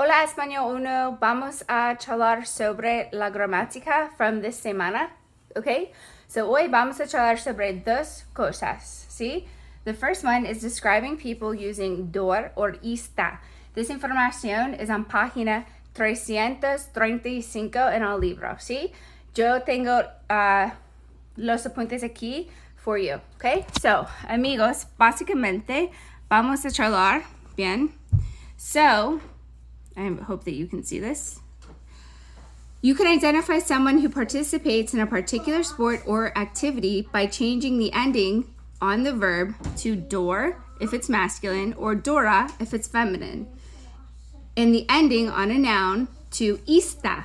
Hola Español Uno, vamos a charlar sobre la gramática from this semana, okay? So hoy vamos a charlar sobre dos cosas, ¿sí? The first one is describing people using dor or ista. This información es en página 335 en el libro, ¿sí? Yo tengo los apuntes aquí for you, okay? So, amigos, básicamente vamos a charlar, bien? So, I hope that you can see this. You can identify someone who participates in a particular sport or activity by changing the ending on the verb to dor if it's masculine or dora if it's feminine, and the ending on a noun to ista,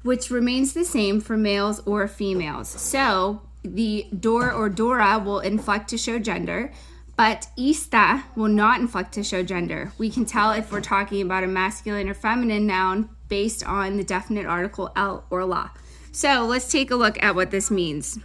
which remains the same for males or females. So the dor or dora will inflect to show gender, but ista will not inflect to show gender. We can tell if we're talking about a masculine or feminine noun based on the definite article el or la. So let's take a look at what this means.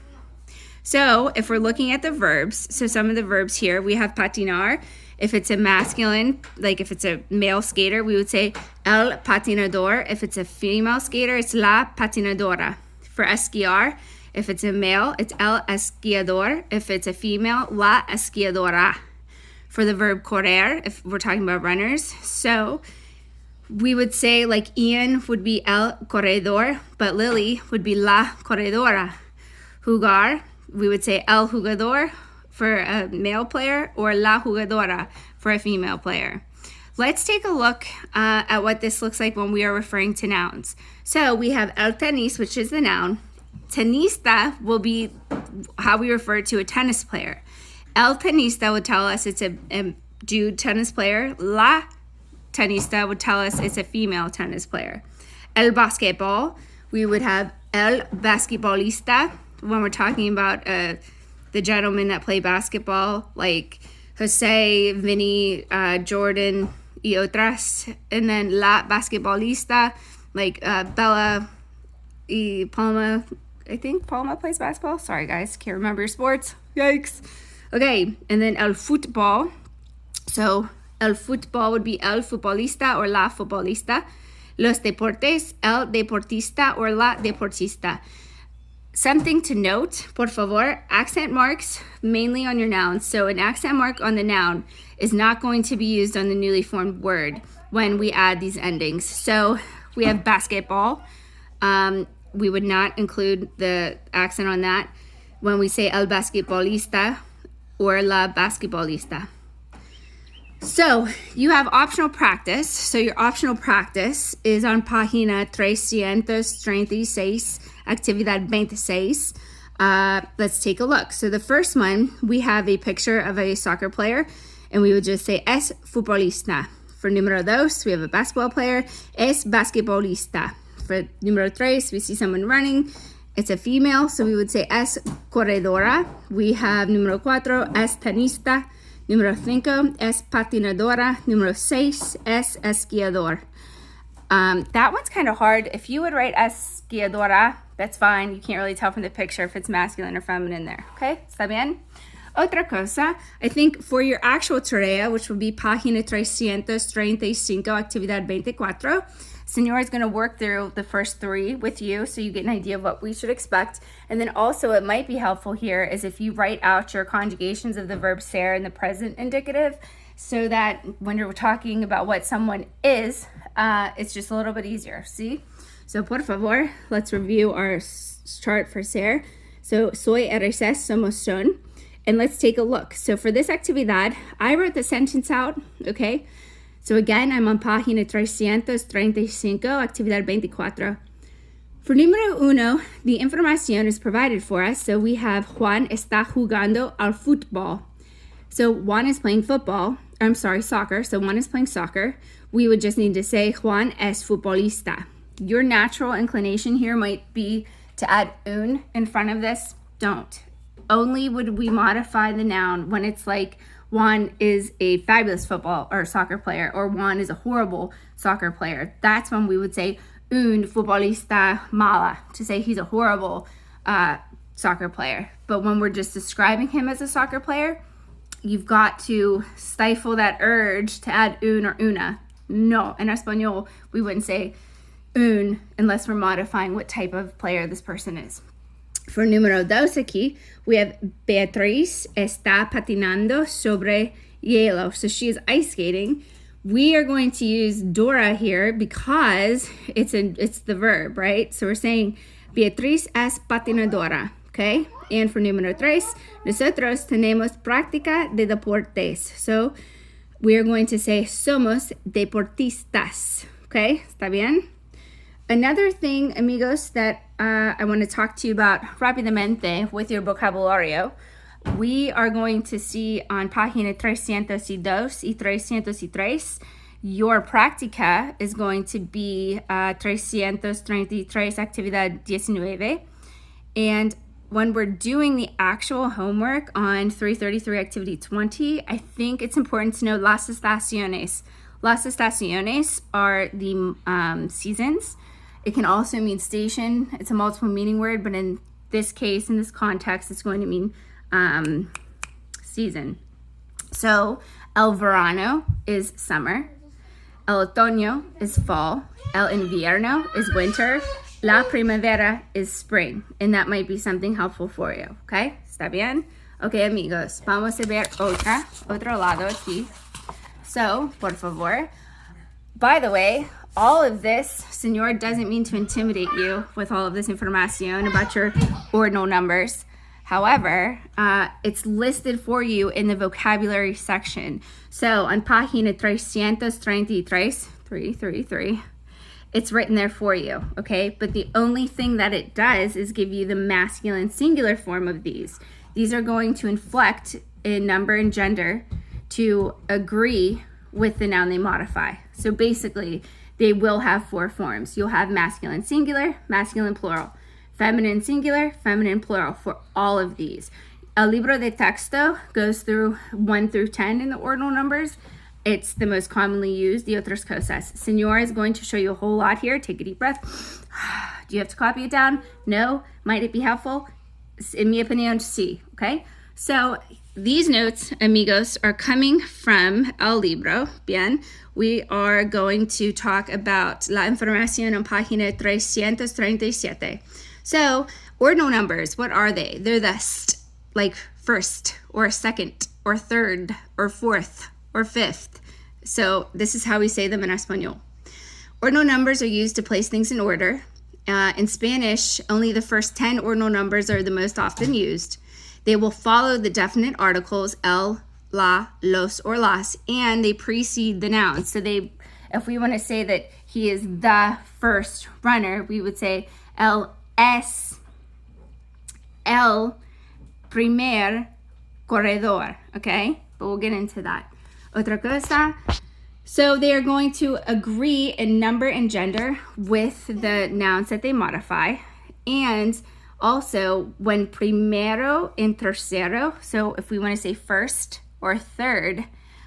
So if we're looking at the verbs, so some of the verbs here, we have patinar. If it's a masculine, like if it's a male skater, we would say el patinador. If it's a female skater, it's la patinadora. For esquiar, if it's a male, it's el esquiador. If it's a female, la esquiadora. For the verb correr, if we're talking about runners, so we would say like Ian would be el corredor, but Lily would be la corredora. Jugar, we would say el jugador for a male player or la jugadora for a female player. Let's take a look at what this looks like when we are referring to nouns. So we have el tenis, which is the noun. Tenista will be how we refer to a tennis player. El tenista would tell us it's a dude tennis player. La tenista would tell us it's a female tennis player. El basketball, we would have el basquetbolista when we're talking about the gentlemen that play basketball, like Jose, Vinny, Jordan, y otras. And then la basquetbolista, like Bella y Palma. I think Palma plays basketball. Sorry, guys. Can't remember your sports. Yikes. Okay, and then el fútbol. So el fútbol would be el futbolista or la futbolista. Los deportes, el deportista or la deportista. Something to note, por favor, accent marks mainly on your nouns. So an accent mark on the noun is not going to be used on the newly formed word when we add these endings. So we have basketball. We would not include the accent on that when we say el basquetbolista or la basquetbolista. So you have optional practice. So your optional practice is on página 336, actividad 26. Let's take a look. So the first one, we have a picture of a soccer player, and we would just say es futbolista. For número dos, we have a basketball player, es basquetbolista. For número tres, we see someone running. It's a female, so we would say es corredora. We have número cuatro, es tenista. Número cinco, es patinadora. Número seis, es esquiador. That one's kind of hard. If you would write esquiadora, that's fine. You can't really tell from the picture if it's masculine or feminine there. Okay? ¿Está bien? Otra cosa, I think for your actual tarea, which will be página 335, actividad 24, Senora is going to work through the first three with you so you get an idea of what we should expect. And then also it might be helpful here is if you write out your conjugations of the verb ser in the present indicative so that when you're talking about what someone is, it's just a little bit easier. See? So por favor, let's review our chart for ser. So soy, eres, somos, son. And let's take a look. So for this actividad, I wrote the sentence out, okay? So again, I'm on página 335, actividad 24. For número uno, the información is provided for us. So we have Juan está jugando al fútbol. So Juan is playing soccer. So Juan is playing soccer. We would just need to say Juan es futbolista. Your natural inclination here might be to add un in front of this. Don't. Only would we modify the noun when it's like Juan is a fabulous football or soccer player, or Juan is a horrible soccer player. That's when we would say un futbolista mala, to say he's a horrible soccer player. But when we're just describing him as a soccer player, you've got to stifle that urge to add un or una. No. In español, we wouldn't say un unless we're modifying what type of player this person is. For número 2 aquí, we have Beatriz está patinando sobre hielo. So she is ice skating. We are going to use Dora here because it's the verb, right? So we're saying Beatriz es patinadora, okay? And for número 3, nosotros tenemos práctica de deportes. So we are going to say somos deportistas, okay? ¿Está bien? Another thing, amigos, that I want to talk to you about rápidamente with your vocabulario, we are going to see on página 302 y 303, your práctica is going to be 333, actividad 19. And when we're doing the actual homework on 333, activity 20, I think it's important to know las estaciones. Las estaciones are the seasons. It can also mean station. It's a multiple meaning word, but in this case, in this context, it's going to mean season. So el verano is summer. El otoño is fall. El invierno is winter. La primavera is spring. And that might be something helpful for you. Okay? ¿Está bien? Okay, amigos. Vamos a ver otro lado aquí. So, por favor. By the way, all of this, Señor, doesn't mean to intimidate you with all of this information about your ordinal numbers. However, it's listed for you in the vocabulary section. So on página 333, it's written there for you, okay? But the only thing that it does is give you the masculine singular form of these. These are going to inflect in number and gender to agree with the noun they modify. So basically, they will have 4 forms. You'll have masculine singular, masculine plural, feminine singular, feminine plural for all of these. El libro de texto goes through 1 through 10 in the ordinal numbers. It's the most commonly used. The otras cosas. Señor is going to show you a whole lot here. Take a deep breath. Do you have to copy it down? No. Might it be helpful? En mi opinión, sí. Okay? So these notes, amigos, are coming from el libro. Bien. We are going to talk about la información en página 337. So, ordinal numbers, what are they? They're the like first, or second, or third, or fourth, or fifth. So, this is how we say them in español. Ordinal numbers are used to place things in order. In Spanish, only the first 10 ordinal numbers are the most often used. They will follow the definite articles, el, la, los, or las, and they precede the nouns. So if we want to say that he is the first runner, we would say él es el primer corredor, okay? But we'll get into that. Otra cosa. So they are going to agree in number and gender with the nouns that they modify. And also, when primero and tercero, so if we want to say first or third,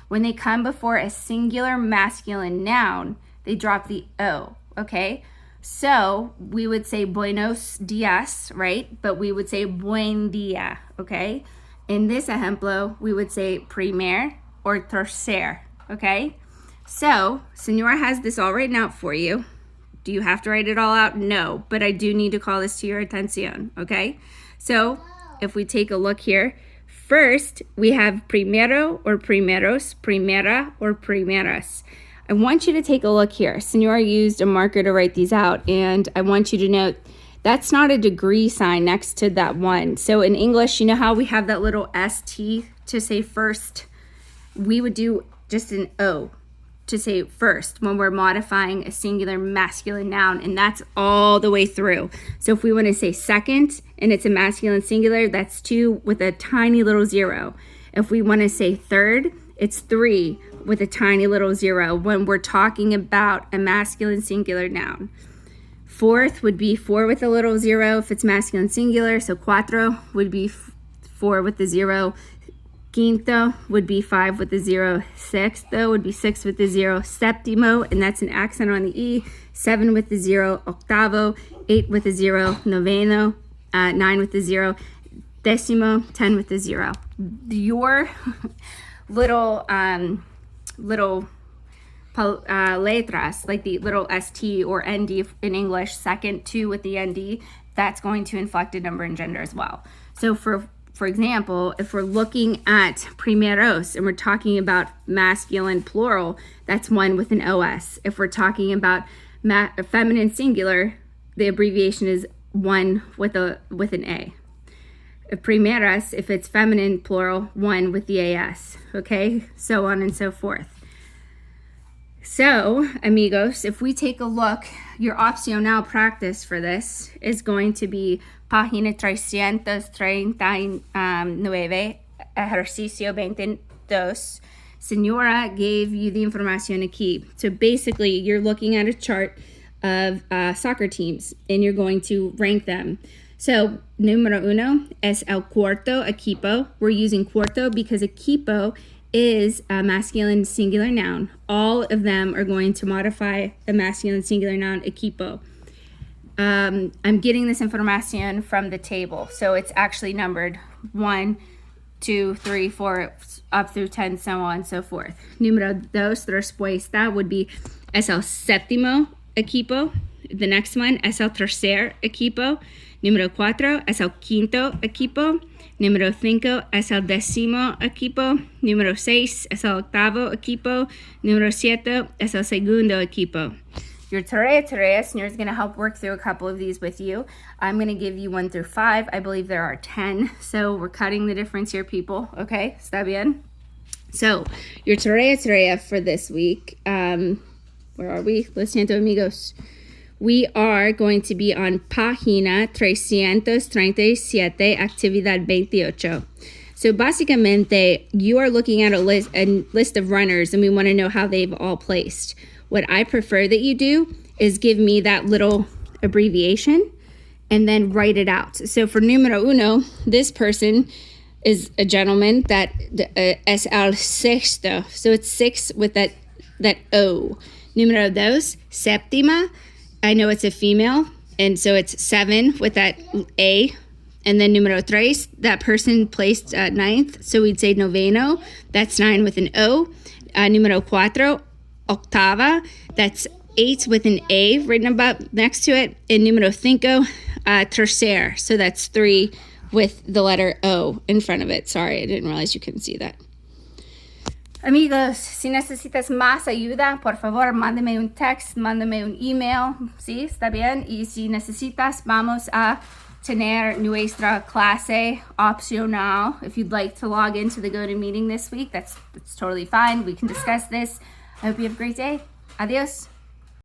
when they come before a singular masculine noun, they drop the O, okay? So we would say buenos dias, right? But we would say buen dia, okay? In this ejemplo, we would say primer or tercer, okay? So, Señora has this all written out for you. Do you have to write it all out? No, but I do need to call this to your attention, okay? So, if we take a look here, first, we have primero or primeros, primera or primeras. I want you to take a look here. Señora used a marker to write these out, and I want you to note that's not a degree sign next to that one. So in English, you know how we have that little ST to say first? We would do just an O to say first when we're modifying a singular masculine noun, and that's all the way through. So if we want to say second and it's a masculine singular, that's 2 with a tiny little 0. If we want to say third, it's 3 with a tiny little 0 when we're talking about a masculine singular noun. Fourth would be 4 with a little 0 if it's masculine singular, so cuatro would be 4 with the 0. Quinto would be 5 with the 0. Sexto would be 6 with the 0. Septimo, and that's an accent on the E. 7 with the 0. Octavo, 8 with the 0. Noveno, 9 with the 0. Decimo, 10 with the 0. Your little letras, like the little ST or ND in English, second to with the ND, that's going to inflect a number and gender as well. So for example, if we're looking at primeros and we're talking about masculine plural, that's one with an OS. If we're talking about feminine singular, the abbreviation is one with an A. Primeras, if it's feminine plural, one with the AS, okay? So on and so forth. So, amigos, if we take a look, your opcional practice for this is going to be página 339, ejercicio 22. Senora gave you the información aquí. So basically, you're looking at a chart of soccer teams, and you're going to rank them. So, número uno es el cuarto equipo. We're using cuarto because equipo is a masculine singular noun. All of them are going to modify the masculine singular noun equipo. I'm getting this information from the table, so it's actually numbered 1, 2, 3, 4, up through 10, so on and so forth. Número dos, the respuesta would be es el séptimo equipo. The next one es el tercer equipo. Número 4 es el quinto equipo. Número 5 es el décimo equipo. Número 6 es el octavo equipo. Número 7 es el segundo equipo. Your tarea, Senor's going to help work through a couple of these with you. I'm going to give you 1 through 5. I believe there are 10. So we're cutting the difference here, people. Okay, está bien? So your tarea for this week. Where are we? Lo siento, amigos. We are going to be on página 337, actividad 28. So básicamente, you are looking at a list of runners, and we want to know how they've all placed. What I prefer that you do is give me that little abbreviation and then write it out. So for número uno, this person is a gentleman that es el sexto. So it's 6 with that O. Número dos, séptima. I know it's a female, and so it's 7 with that A. And then número 3, that person placed 9th, so we'd say noveno. That's 9 with an O. Número 4, octava. That's 8 with an A written about next to it. And número 5, tercer. So that's 3 with the letter O in front of it. Sorry, I didn't realize you couldn't see that. Amigos, si necesitas más ayuda, por favor, mándame un text, mándame un email, ¿sí? ¿Está bien? Y si necesitas, vamos a tener nuestra clase opcional. If you'd like to log into the GoToMeeting this week, that's totally fine. We can discuss this. I hope you have a great day. Adios.